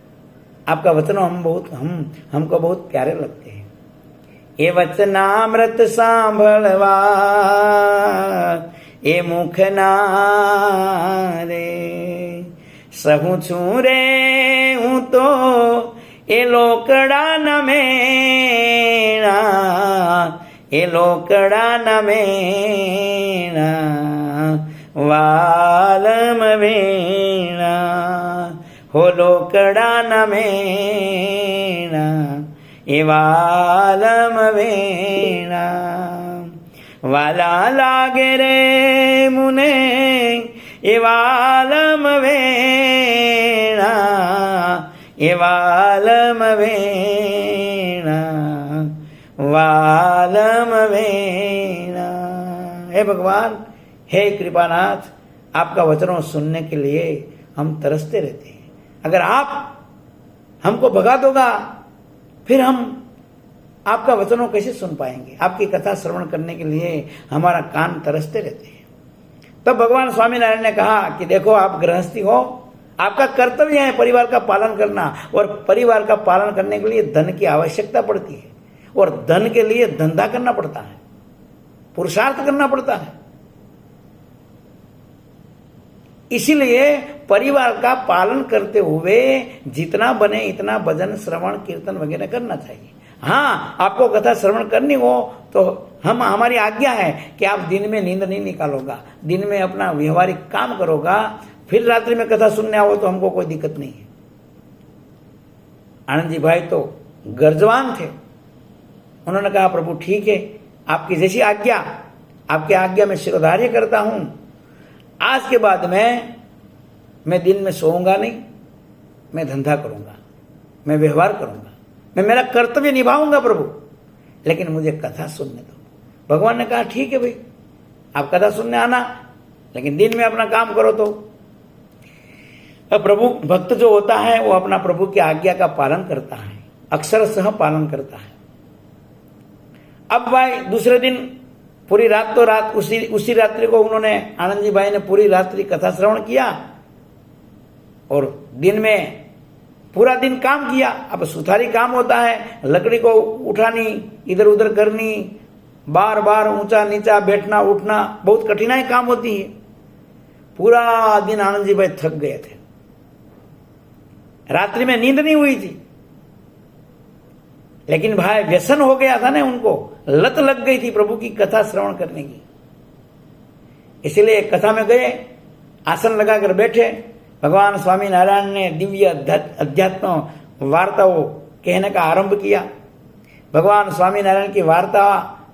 Speaker 1: आपका वचनों हमको बहुत प्यारे लगते हैं। ये वचनामृत सांभळवा ये मुख नारे, सहु छू रे हूं तो ये लोकड़ा न मेणा, ये लोकड़ा न मेणा वालम वेणा हो लोकड़ा न मेणा ये वालम वेणा। वाला लागे रे मुने ये वालम वेणा, ये वालम वेणा वालम वेणा। हे भगवान, हे कृपानाथ, आपका वचनों सुनने के लिए हम तरसते रहते हैं। अगर आप हमको भगा दोगा फिर हम आपका वचनों कैसे सुन पाएंगे? आपकी कथा श्रवण करने के लिए हमारा कान तरसते रहते हैं। तब भगवान स्वामीनारायण ने कहा कि देखो, आप गृहस्थी हो, आपका कर्तव्य है परिवार का पालन करना, और परिवार का पालन करने के लिए धन की आवश्यकता पड़ती है, और धन के लिए धंधा करना पड़ता है, पुरुषार्थ करना पड़ता है। इसीलिए परिवार का पालन करते हुए जितना बने इतना भजन श्रवण कीर्तन वगैरह करना चाहिए। हाँ, आपको कथा श्रवण करनी हो तो हमारी आज्ञा है कि आप दिन में नींद नहीं निकालोगा, दिन में अपना व्यवहारिक काम करोगा, फिर रात्रि में कथा सुनने आओ तो हमको कोई दिक्कत नहीं है। आनंद जी भाई तो गर्जवान थे, उन्होंने कहा प्रभु ठीक है, आपकी जैसी आज्ञा, आपकी आज्ञा में शिरोधार्य करता हूं। आज के बाद मैं दिन में सोऊंगा नहीं, मैं धंधा करूंगा, मैं व्यवहार करूंगा, मैं मेरा कर्तव्य निभाऊंगा प्रभु, लेकिन मुझे कथा सुनने दो। भगवान ने कहा ठीक है भाई, आप कथा सुनने आना, लेकिन दिन में अपना काम करो। तो प्रभु भक्त जो होता है वो अपना प्रभु की आज्ञा का पालन करता है, अक्षरशः पालन करता है। अब भाई दूसरे दिन पूरी रात तो रात उसी रात्रि को उन्होंने, आनंद जी भाई ने पूरी रात्रि कथा श्रवण किया और दिन में पूरा दिन काम किया। अब सुथारी काम होता है, लकड़ी को उठानी, इधर उधर करनी, बार बार ऊंचा नीचा बैठना उठना, बहुत कठिनाई काम होती है। पूरा दिन आनंद जी भाई थक गए थे, रात्रि में नींद नहीं हुई थी, लेकिन भाई व्यसन हो गया था ना, उनको लत लग गई थी प्रभु की कथा श्रवण करने की। इसलिए कथा में गए, आसन लगाकर बैठे, भगवान स्वामीनारायण ने दिव्य अध्यात्म वार्ताओं कहने का आरंभ किया। भगवान स्वामीनारायण की वार्ता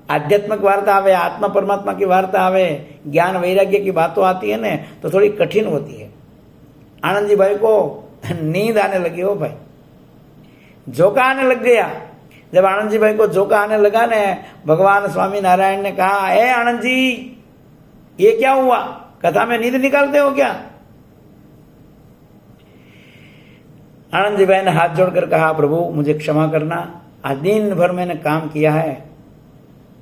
Speaker 1: आध्यात्मिक वार्ता आवे, आत्मा परमात्मा की वार्ता आवे, ज्ञान वैराग्य की बातों आती है ना तो थोड़ी कठिन होती है। आनंद जी भाई को नींद आने लगी हो भाई, झोंका आने लग गया। जब आनंद जी भाई को झोंका आने लगा ने, भगवान स्वामीनारायण ने कहा, ए आनंद जी ये क्या हुआ, कथा में नींद निकालते हो क्या? आनंद जी भाई ने हाथ जोड़कर कहा, प्रभु मुझे क्षमा करना, आज दिन भर मैंने काम किया है,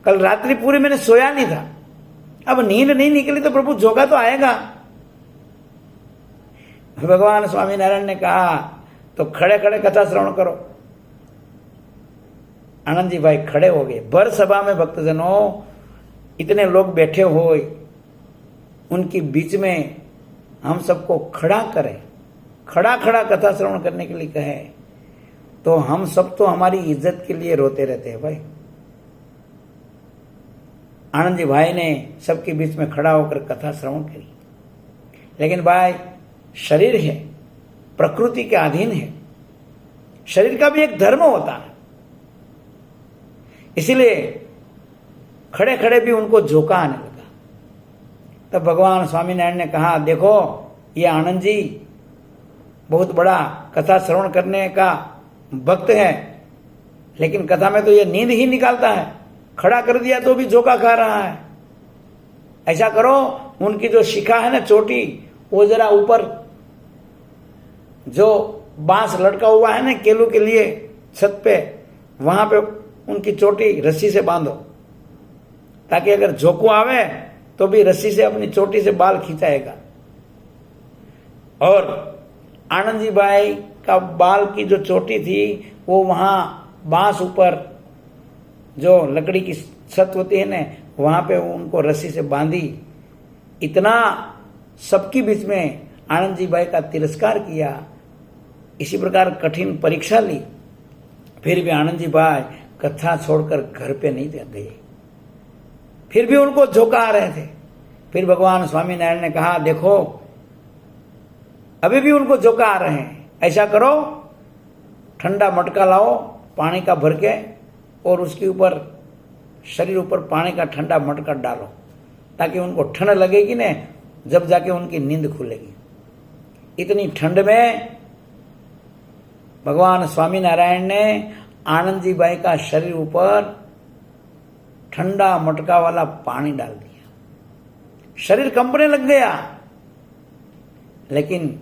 Speaker 1: कल रात्रि पूरी मैंने सोया नहीं था, अब नींद नहीं निकली तो प्रभु झोंका तो आएगा। भगवान स्वामीनारायण ने कहा, तो खड़े खड़े कथा श्रवण करो। आनंद जी भाई खड़े हो गए। भर सभा में भक्तजनों, इतने लोग बैठे हो, उनकी बीच में हम सबको खड़ा करें, खड़ा खड़ा कथा श्रवण करने के लिए कहे, तो हम सब तो हमारी इज्जत के लिए रोते रहते हैं भाई। आनंद जी भाई ने सबके बीच में खड़ा होकर कथा श्रवण करी। लेकिन भाई शरीर है, प्रकृति के अधीन है, शरीर का भी एक धर्म होता है, इसीलिए खड़े खड़े भी उनको झोंका आने लगा। तब भगवान स्वामीनारायण ने कहा, देखो ये आनंद जी बहुत बड़ा कथा श्रवण करने का भक्त है, लेकिन कथा में तो ये नींद ही निकालता है, खड़ा कर दिया तो भी झोंका खा रहा है। ऐसा करो, उनकी जो शिखा है ना चोटी, वो जरा ऊपर जो बांस लटका हुआ है ना केलू के लिए छत पे, वहां पे उनकी चोटी रस्सी से बांधो, ताकि अगर झोंकू आवे तो भी रस्सी से अपनी चोटी से बाल खींचाएगा। और आनंद जी भाई का बाल की जो चोटी थी वो वहां बांस ऊपर जो लकड़ी की छत होती है ना, वहां पे उनको रस्सी से बांधी। इतना सबके बीच में आनंद जी भाई का तिरस्कार किया, इसी प्रकार कठिन परीक्षा ली, फिर भी आनंद जी भाई कथा छोड़कर घर पे नहीं गए, फिर भी उनको झोंका आ रहे थे। फिर भगवान स्वामीनारायण ने कहा, देखो अभी भी उनको झोंका आ रहे हैं, ऐसा करो ठंडा मटका लाओ पानी का भर के, और उसके ऊपर शरीर ऊपर पानी का ठंडा मटका डालो, ताकि उनको ठंड लगेगी ना, जब जाके उनकी नींद खुलेगी। इतनी ठंड में भगवान स्वामीनारायण ने आनंद जी भाई का शरीर ऊपर ठंडा मटका वाला पानी डाल दिया, शरीर कंपने लग गया। लेकिन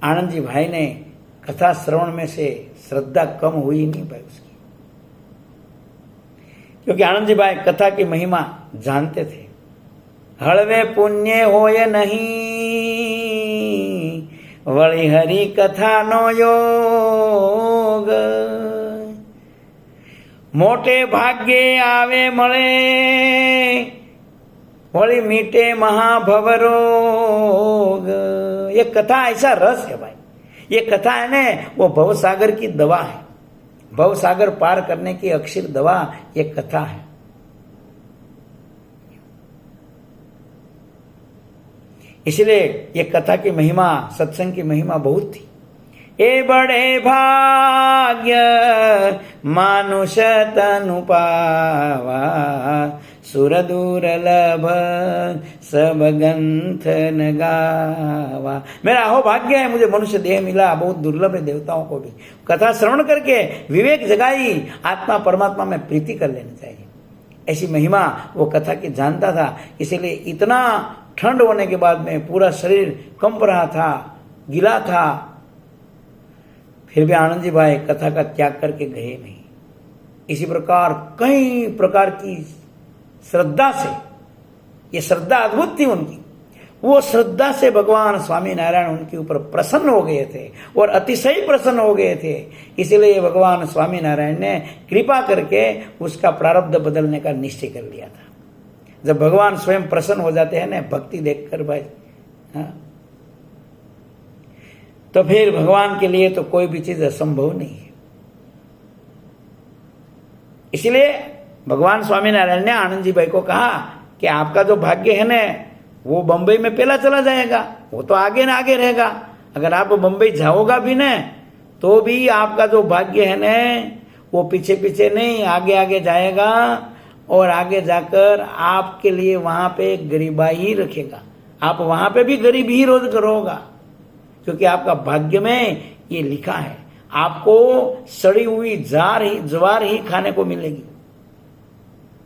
Speaker 1: आनंद जी भाई ने कथा श्रवण में से श्रद्धा कम हुई नहीं भाई उसकी, क्योंकि आनंद जी भाई कथा की महिमा जानते थे। हळवे पुण्य होय नहीं, वळी हरि कथा नो योग, मोटे भाग्ये आवे मळे, वळी मीटे महाभवरोग। ये कथा ऐसा रस है भाई, ये कथा है ना वो भवसागर की दवा है, भवसागर पार करने की अक्षर दवा ये कथा है। इसलिए ये कथा की महिमा, सत्संग की महिमा बहुत थी। ए बड़े भाग्य मानुष तनु पावा, सुर दुर्लभ सब गंथन गावा। मेरा हो भाग्य है, मुझे मनुष्य देह मिला, बहुत दुर्लभ है देवताओं को भी। कथा श्रवण करके विवेक जगाई, आत्मा परमात्मा में प्रीति कर लेनी चाहिए, ऐसी महिमा वो कथा की जानता था। इसीलिए इतना ठंड होने के बाद में पूरा शरीर कंप रहा था, गिला था, फिर भी आनंद जी भाई कथा का त्याग करके गए नहीं। इसी प्रकार कई प्रकार की श्रद्धा से, ये श्रद्धा अद्भुत थी उनकी, वो श्रद्धा से भगवान स्वामीनारायण उनके ऊपर प्रसन्न हो गए थे, और अतिशय प्रसन्न हो गए थे। इसलिए भगवान स्वामीनारायण ने कृपा करके उसका प्रारब्ध बदलने का निश्चय कर लिया था। जब भगवान स्वयं प्रसन्न हो जाते हैं ना भक्ति देखकर भाई, हाँ, तो फिर भगवान के लिए तो कोई भी चीज असंभव नहीं है। इसलिए भगवान स्वामीनारायण ने आनंद जी भाई को कहा कि आपका जो भाग्य है ना वो बंबई में पहला चला जाएगा, वो तो आगे ना आगे रहेगा, अगर आप बंबई जाओगा भी न तो भी आपका जो भाग्य है न वो पीछे पीछे नहीं आगे आगे जाएगा और आगे जाकर आपके लिए वहां पे गरीबा ही रखेगा। आप वहां पे भी गरीब ही रोज करोगा, क्योंकि आपका भाग्य में ये लिखा है। आपको सड़ी हुई ज्वार ही खाने को मिलेगी।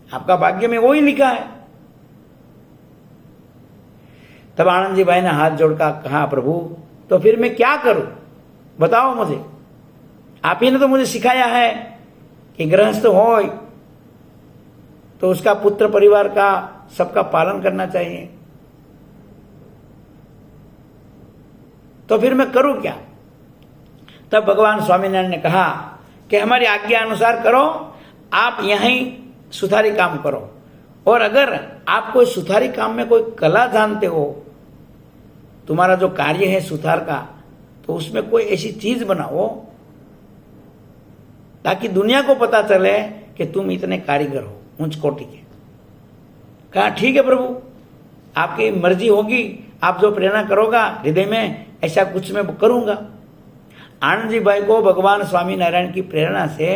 Speaker 1: आपका भाग्य में वो ही लिखा है। तब आनंद जी भाई ने हाथ जोड़कर कहा, प्रभु तो फिर मैं क्या करूं, बताओ मुझे। आप ही ने तो मुझे सिखाया है कि गृहस्थ हो तो उसका पुत्र परिवार का सबका पालन करना चाहिए, तो फिर मैं करूं क्या। तब भगवान स्वामीनारायण ने कहा कि हमारी आज्ञा अनुसार करो, आप यहीं सुथारी काम करो, और अगर आप कोई सुथारी काम में कोई कला जानते हो, तुम्हारा जो कार्य है सुथार का, तो उसमें कोई ऐसी चीज बनाओ ताकि दुनिया को पता चले कि तुम इतने कारीगर हो, ऊंच कोटि के। कहा ठीक है प्रभु, आपकी मर्जी होगी, आप जो प्रेरणा करोगा हृदय में, ऐसा कुछ मैं करूंगा। आनंद जी भाई को भगवान स्वामीनारायण की प्रेरणा से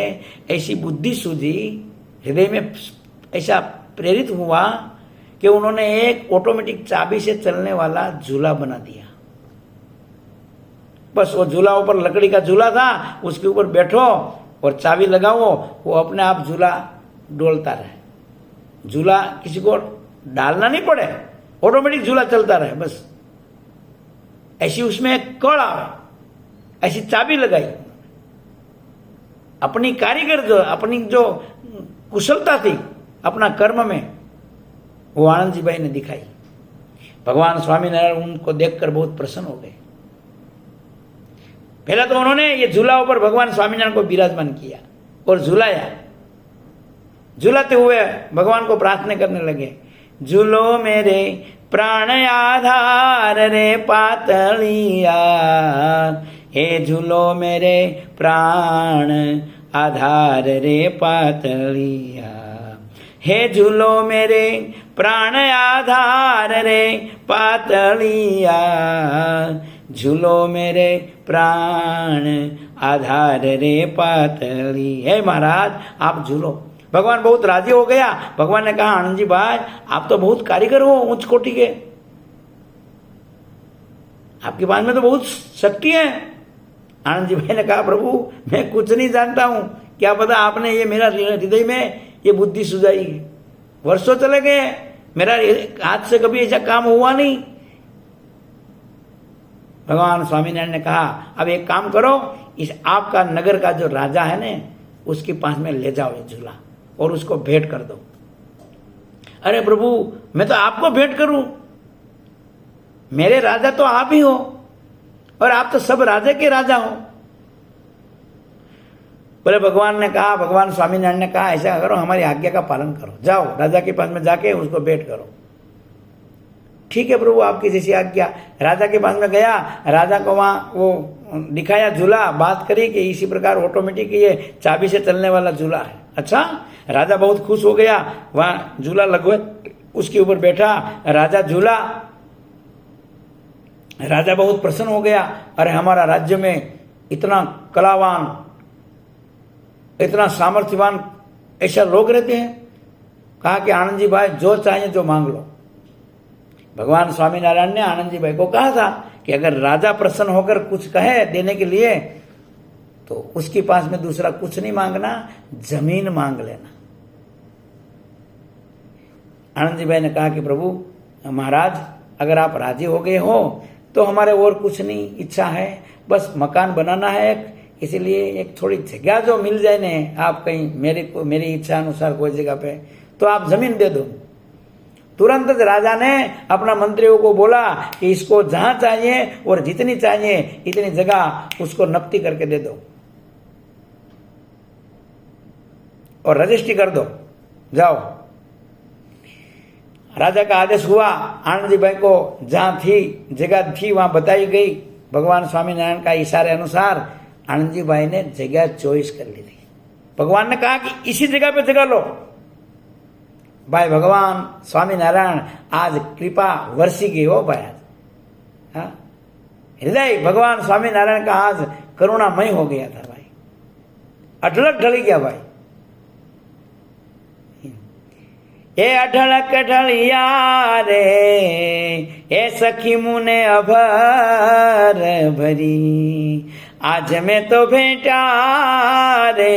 Speaker 1: ऐसी बुद्धि सूझी, हृदय में ऐसा प्रेरित हुआ कि उन्होंने एक ऑटोमेटिक चाबी से चलने वाला झूला बना दिया। बस वो झूला ऊपर लकड़ी का झूला था, उसके ऊपर बैठो और चाबी लगाओ, वो अपने आप झूला डोलता रहे। झूला किसी को डालना नहीं पड़े, ऑटोमेटिक झूला चलता रहे। बस ऐसी उसमें एक कड़ आवे, ऐसी चाबी लगाई। अपनी कारीगर जो अपनी जो कुशलता थी अपना कर्म में, वो आनंद जी भाई ने दिखाई। भगवान स्वामीनारायण उनको देखकर बहुत प्रसन्न हो गए। पहला तो उन्होंने ये झूला ऊपर भगवान स्वामीनारायण को विराजमान किया और झूलाया। झूलाते हुए भगवान को प्रार्थना करने लगे, झूलो मेरे प्राण आधार रे पातलिया, हे झूलो मेरे प्राण आधार रे पातलिया, हे झूलो मेरे प्राण आधार रे पातलिया, झूलो मेरे प्राण आधार रे पातली। हे महाराज आप झूलो। भगवान बहुत राजी हो गया। भगवान ने कहा, आनंद जी भाई आप तो बहुत कारीगर हो उच्च कोटि के, आपके पास में तो बहुत शक्ति है। आनंद जी भाई ने कहा, प्रभु मैं कुछ नहीं जानता हूं, क्या पता आपने ये मेरा हृदय में ये बुद्धि सुझाई। वर्षों चले गए, मेरा हाथ से कभी ऐसा काम हुआ नहीं। भगवान स्वामीनारायण ने कहा, अब एक काम करो, इस आपका नगर का जो राजा है ना, उसके पास में ले जाओ ये झूला और उसको भेंट कर दो। अरे प्रभु मैं तो आपको भेंट करूं, मेरे राजा तो आप ही हो और आप तो सब राजा के राजा हो। बोले भगवान ने कहा, भगवान स्वामीनारायण ने कहा, ऐसा करो हमारी आज्ञा का पालन करो, जाओ राजा के पास में जाके उसको भेंट करो। ठीक है प्रभु आपकी जैसी आज्ञा। राजा के पास में गया, राजा को वहां वो दिखाया झूला, बात करी कि इसी प्रकार ऑटोमेटिक ये चाबी से चलने वाला झूला है। अच्छा, राजा बहुत खुश हो गया, वहां झूला लगवा उसके ऊपर बैठा, राजा झूला। राजा बहुत प्रसन्न हो गया, अरे हमारा राज्य में इतना कलावान, इतना सामर्थ्यवान ऐसा लोग रहते हैं। कहा कि आनंद जी भाई जो चाहिए जो मांग लो। भगवान स्वामीनारायण ने आनंद जी भाई को कहा था कि अगर राजा प्रसन्न होकर कुछ कहे देने के लिए तो उसके पास में दूसरा कुछ नहीं मांगना, जमीन मांग लेना। आनंद जी भाई ने कहा कि प्रभु महाराज अगर आप राजी हो गए हो तो हमारे और कुछ नहीं इच्छा है, बस मकान बनाना है एक, इसलिए एक थोड़ी जगह जो मिल जाए ने, आप कहीं मेरी इच्छा अनुसार कोई जगह पे, तो आप जमीन दे दो। तुरंत राजा ने अपना मंत्रियों को बोला कि इसको जहां चाहिए और जितनी चाहिए इतनी जगह उसको नपती करके दे दो और रजिस्ट्री कर दो, जाओ। राजा का आदेश हुआ। आनंद जी भाई को जहां थी जगह थी वहां बताई गई। भगवान स्वामीनारायण का इशारे अनुसार आनंद जी भाई ने जगह चॉइस कर ली थी। भगवान ने कहा कि इसी जगह पे जगह लो। भाई भगवान स्वामीनारायण आज कृपा वर्षी की हो भाई, हाँ हृदय भगवान स्वामीनारायण का आज करुणामय हो गया था भाई, अढळक ढली गया भाई। ए अढळक ढलिया रे ए सखी मुने अभर भरी, आज मैं तो भेटा रे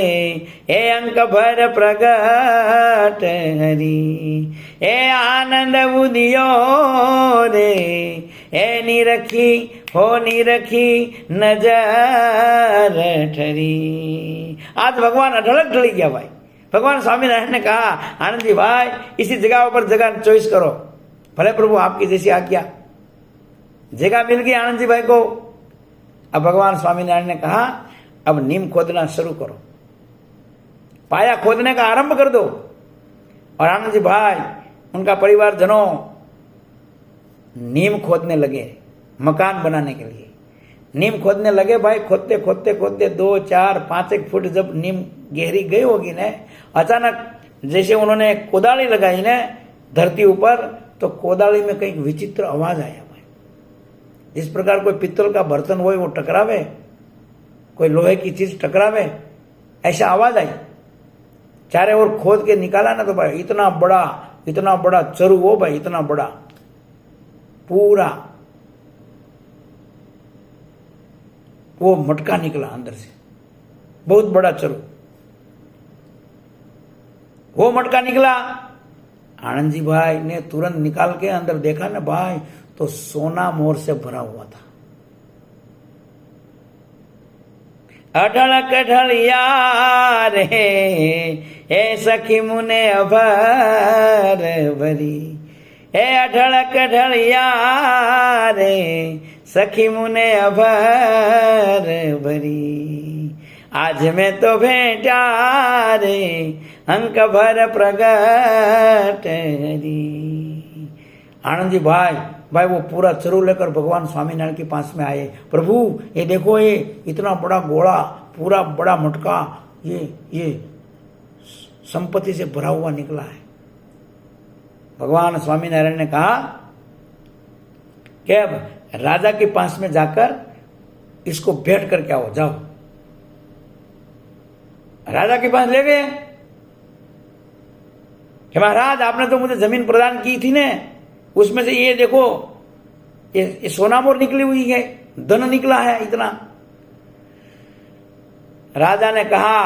Speaker 1: ए अंक भर प्रगट हरी, ए आनंद उदियो रे ए निरखी हो निरखी नजर ठरी। आज भगवान अढळक ढली गया भाई। भगवान स्वामीनारायण ने कहा, आनंद जी भाई इसी जगह पर जगह चॉइस करो, भले प्रभु आपकी जैसी आज्ञा। जगह मिल गई आनंद जी भाई को। अब भगवान स्वामीनारायण ने कहा, अब नीम खोदना शुरू करो, पाया खोदने का आरंभ कर दो। और आनंद जी भाई उनका परिवारजनों नीम खोदने लगे मकान बनाने के लिए। नीम खोदने लगे भाई, खोदते खोदते खोदते 2, 4, 5 एक फुट जब नीम गहरी गई होगी ना, अचानक जैसे उन्होंने कोदाली लगाई ना धरती ऊपर, तो कोदाली में कहीं विचित्र आवाज आया भाई। जिस प्रकार कोई पित्तल का बर्तन हो वो टकरावे, कोई लोहे की चीज टकरावे, ऐसा आवाज आई। चारे ओर खोद के निकाला ना तो भाई इतना बड़ा चरु हो भाई, इतना बड़ा पूरा वो मटका निकला अंदर से, बहुत बड़ा चरु वो मटका निकला। आनंद जी भाई ने तुरंत निकाल के अंदर देखा ना भाई, तो सोना मोर से भरा हुआ था। अढळक ढलिया रे ए सखी मुने अभर भरी, ए अढळक ढलिया रे सखी मुने अभर भरी, आज मैं तो भेटा रे अंक भर प्रगट हरी। आनंद जी भाई वो पूरा चरु लेकर भगवान स्वामीनारायण के पास में आए। प्रभु ये देखो, ये इतना बड़ा गोला, पूरा बड़ा मटका, ये संपत्ति से भरा हुआ निकला है। भगवान स्वामीनारायण ने कहा कि अब राजा के पास में जाकर इसको भेंट करके आओ, जाओ। राजा के पास ले गए कि महाराज आपने तो मुझे जमीन प्रदान की थी ने, उसमें से ये देखो ये सोना मोर निकली हुई है, धन निकला है इतना। राजा ने कहा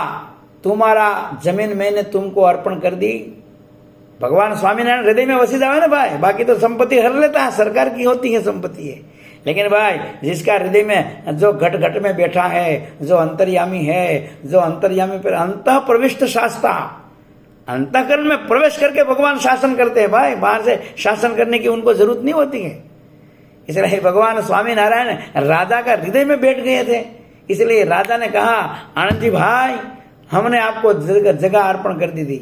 Speaker 1: तुम्हारा जमीन मैंने तुमको अर्पण कर दी। भगवान स्वामीनारायण हृदय में वसी जावे ना भाई, बाकी तो संपत्ति हर लेता है, सरकार की होती है संपत्ति है। लेकिन भाई जिसका हृदय में जो घट घट में बैठा है, जो अंतर्यामी है, जो अंतर्यामी पर अंतः प्रविष्ट शास्ता, अंतःकरण में प्रवेश करके भगवान शासन करते हैं भाई, बाहर से शासन करने की उनको जरूरत नहीं होती है। इसलिए भगवान स्वामीनारायण राजा का हृदय में बैठ गए थे। इसलिए राजा ने कहा आनंद जी भाई हमने आपको जगह अर्पण कर दी थी,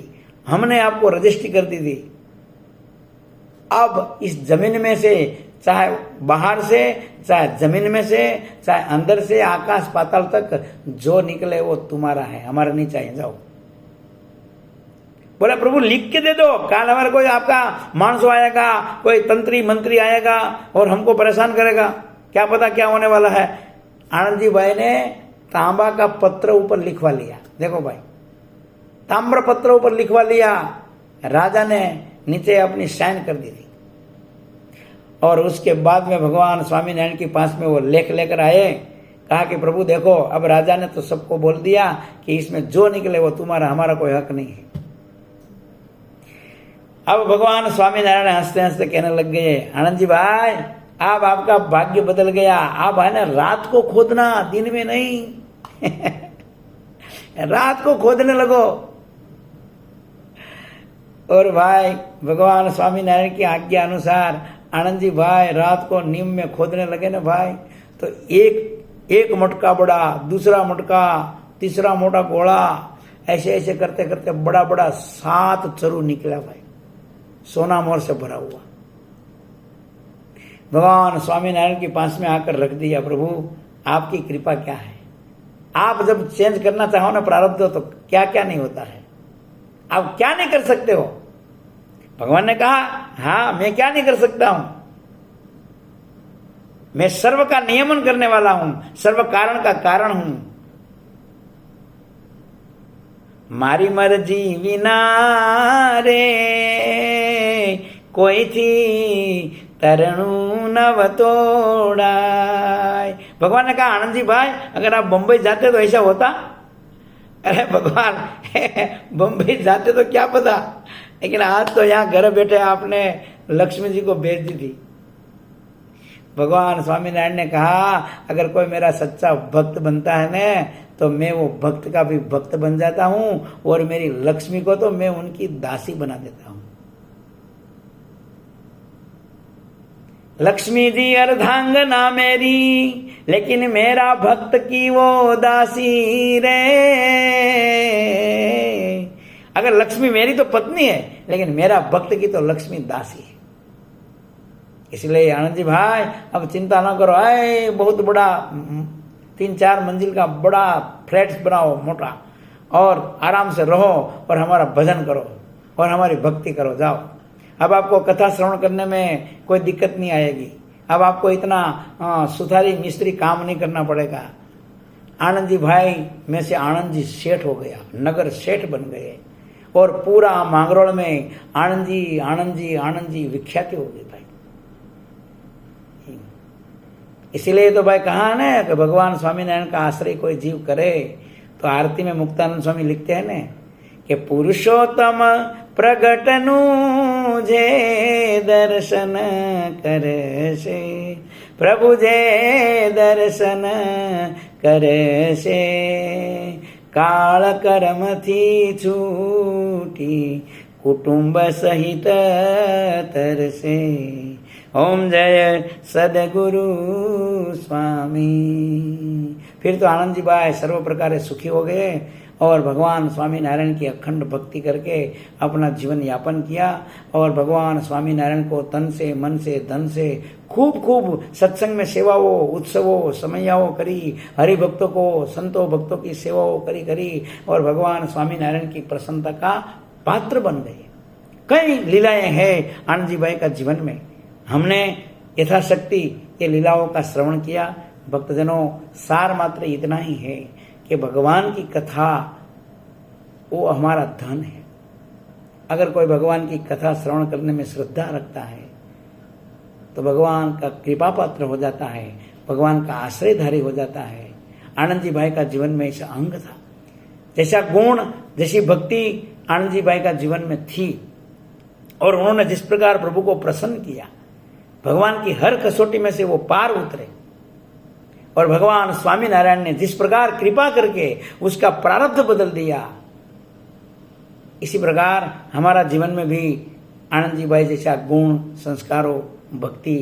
Speaker 1: हमने आपको रजिस्ट्री कर दी थी। अब इस जमीन में से, चाहे बाहर से, चाहे जमीन में से, चाहे अंदर से, आकाश पाताल तक जो निकले वो तुम्हारा है, हमारा नहीं चाहिए, जाओ। बोला प्रभु लिख के दे दो, कल हमारे कोई आपका मानसो आएगा, कोई तंत्री मंत्री आएगा और हमको परेशान करेगा, क्या पता क्या होने वाला है। आनंद जी भाई ने तांबा का पत्र ऊपर लिखवा लिया। देखो भाई ताम्र पत्र ऊपर लिखवा लिया, राजा ने नीचे अपनी साइन कर दी थी। और उसके बाद में भगवान स्वामीनारायण के पास में वो लेख लेकर आए, कहा कि प्रभु देखो अब राजा ने तो सबको बोल दिया कि इसमें जो निकले वो तुम्हारा, हमारा कोई हक नहीं है। अब भगवान स्वामीनारायण हंसते हंसते कहने लग गए आनंद जी भाई अब आपका भाग्य बदल गया, आप है ना रात को खोदना, दिन में नहीं रात को खोदने लगो। और भाई भगवान स्वामीनारायण की आज्ञा अनुसार आनंद जी भाई रात को नीम में खोदने लगे ना भाई, तो एक मटका बड़ा, दूसरा मटका, तीसरा मोटा गोला, ऐसे ऐसे करते करते बड़ा बड़ा 7 चरु निकला भाई, सोना मोर से भरा हुआ। भगवान स्वामीनारायण के पास में आकर रख दिया, प्रभु आपकी कृपा क्या है, आप जब चेंज करना चाहो ना प्रारब्ध तो क्या क्या नहीं होता है, आप क्या नहीं कर सकते हो। भगवान ने कहा हाँ मैं क्या नहीं कर सकता हूं, मैं सर्व का नियमन करने वाला हूं, सर्व कारण का कारण हूं। मारी मर्जी विना रे कोई थी तरणु नव तोड़ाय। भगवान ने कहा आनंद जी भाई, अगर आप बंबई जाते तो ऐसा होता? अरे भगवान बंबई जाते तो क्या पता, लेकिन आज तो यहाँ घर बैठे आपने लक्ष्मी जी को भेज दी थी। भगवान स्वामीनारायण ने कहा अगर कोई मेरा सच्चा भक्त बनता है ना, तो मैं वो भक्त का भी भक्त बन जाता हूं, और मेरी लक्ष्मी को तो मैं उनकी दासी बना देता हूं। लक्ष्मी जी अर्धांगना मेरी, लेकिन मेरा भक्त की वो दासी रे। अगर लक्ष्मी मेरी तो पत्नी है, लेकिन मेरा भक्त की तो लक्ष्मी दासी है। इसलिए आनंद जी भाई अब चिंता ना करो, आए बहुत बड़ा 3-4 मंजिल का बड़ा फ्लैट बनाओ मोटा, और आराम से रहो और हमारा भजन करो और हमारी भक्ति करो। जाओ, अब आपको कथा श्रवण करने में कोई दिक्कत नहीं आएगी। अब आपको इतना सुथारी मिस्त्री काम नहीं करना पड़ेगा। आनंद जी भाई में से आनंद जी सेठ हो गया, नगर सेठ बन गए, और पूरा मांगरोल में आनंद जी आनंद जी आनंद जी विख्याति हो गई भाई। इसीलिए तो भाई कहा ना कि भगवान स्वामीनारायण का आश्रय कोई जीव करे, तो आरती में मुक्तानंद स्वामी लिखते हैं ना कि पुरुषोत्तम प्रगटनु जे दर्शन करे से, प्रभु जे दर्शन करे से, काल कर्म थी छूटी कुटुंब सहित तरसे। ओम जय सदगुरु स्वामी। फिर तो आनंद जी भाई सर्व प्रकार सुखी हो गए और भगवान स्वामीनारायण की अखंड भक्ति करके अपना जीवन यापन किया, और भगवान स्वामीनारायण को तन से मन से धन से खूब खूब सत्संग में सेवाओं उत्सवों समयाओं करी, हरि भक्तों को संतों भक्तों की सेवाओं करी, और भगवान स्वामीनारायण की प्रसन्नता का पात्र बन गए। कई लीलाएं हैं आनंद जी भाई का जीवन में। हमने यथाशक्ति ये लीलाओं का श्रवण किया। भक्तजनों, सार मात्र इतना ही है कि भगवान की कथा वो हमारा धन है। अगर कोई भगवान की कथा श्रवण करने में श्रद्धा रखता है तो भगवान का कृपा पात्र हो जाता है, भगवान का आश्रयधारी हो जाता है। आनंद जी भाई का जीवन में ऐसा अंग था, जैसा गुण जैसी भक्ति आनंद जी भाई का जीवन में थी, और उन्होंने जिस प्रकार प्रभु को प्रसन्न किया, भगवान की हर कसौटी में से वो पार उतरे, और भगवान स्वामीनारायण ने जिस प्रकार कृपा करके उसका प्रारब्ध बदल दिया, इसी प्रकार हमारा जीवन में भी आनंद जी भाई जैसा गुण संस्कारों भक्ति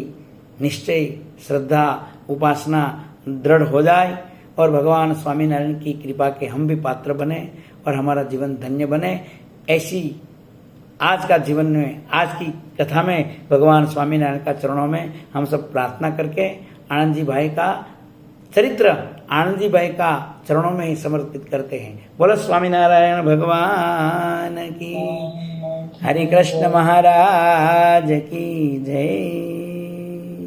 Speaker 1: निश्चय श्रद्धा उपासना दृढ़ हो जाए, और भगवान स्वामीनारायण की कृपा के हम भी पात्र बने और हमारा जीवन धन्य बने। ऐसी आज का जीवन में, आज की कथा में भगवान स्वामीनारायण का चरणों में हम सब प्रार्थना करके आनंद जी भाई का चरित्र आनंद जी भाई का चरणों में ही समर्पित करते हैं। बोलो स्वामीनारायण भगवान की, हरि कृष्ण महाराज की जय।